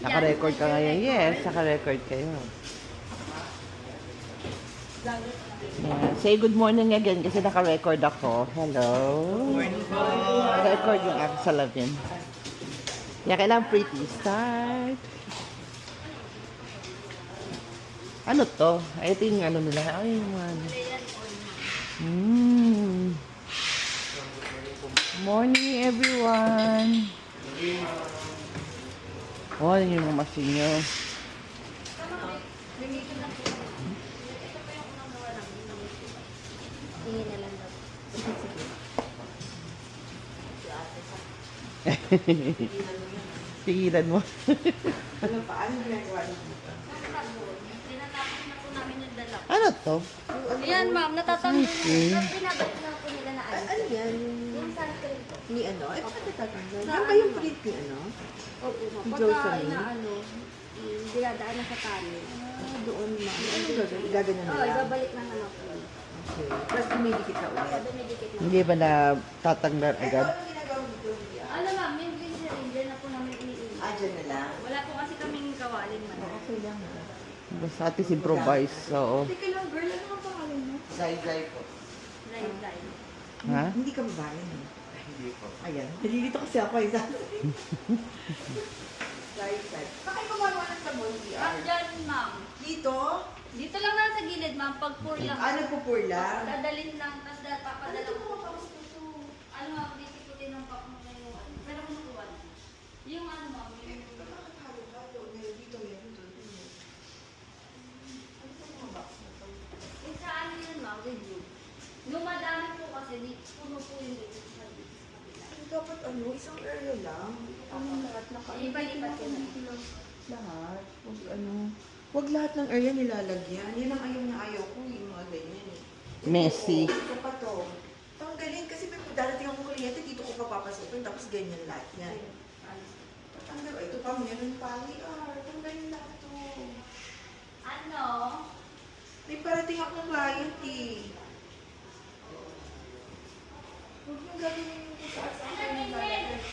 Naka-record ka ngayon. Yes, naka-record kayo. Yeah. Say good morning again kasi naka-record ako. Hello. Naka-record yung aking salabin. Kaya kailangan pretty. Start. Ano to? Ay, ito yung ano nila. Ay, man. Morning, everyone. Oh, yun yung mga masin nyo. Pigilan mo. Ano pa? Ano ginagawa niyo? Tinatapos na po namin yung dala. Ano to? Ayan, ma'am, natatanggal Okay. na. Binabalik na po nila na ayos. Ano yan? Yung sunscreen po. Ni ano? Eh, bakit natatanggal? Yan ba yung print ni ano? Opo, ma'am. Ni Pagka Jocelyn? inaano, dinadaan na sa tali. Ah, doon ma. Ano gagawin? Igaganyan Oo, nila? ibabalik na naman po. Okay. Tapos dumidikit ka ulit. Dumidikit na. Hindi ba na tatanggal agad? Ano ginagawa dito? Ano ma'am, yung glycerin, dyan na po namin iniinom. Ah, dyan na lang. Wala po kasi kaming kawalin man. Okay lang ha. Basta atis improvise. Oo. Teka lang, girl. Ano ang pangalan mo? Zay po. Live, live. Ha? Hindi ka babae, no? Hindi po. Ayan. Nalilito kasi ako eh. Right. Bakit gumagawa ng sabon? Ma'am, dyan, ma'am. Dito? Dito lang na sa gilid, ma'am. Pag pour lang. Ah, nagpupur lang? Dadalhin lang, tapos Ano papadala ito ko. mga pagustuso? Ano ma'am, bisikutin ng pap mo na yung ano. Pero kung nakuha na. Yung ano ma'am, yung... Bakit halo-halo? Meron dito, meron doon. Ano ito mga box na to? Yung sa ano yun ma'am, review. Yung madami po kasi, puno po yung review sa kabila. Dapat ano, isang area lang. Ano lahat Iba-lipat yun. Lahat. Wag ano. Wag lahat ng area nilalagyan. Yan ang ayaw na ayaw ko, yung mga ganyan eh. Messy. Ito pa to. Tanggalin kasi may darating akong kliyente, dito ko papapasukin, tapos ganyan lahat yan. Tanggal. Ito pa, meron pa. Tanggalin lahat to. Ano? May parating akong client eh. Huwag nyo gagawin yung kung saan saan kayo nilalagay.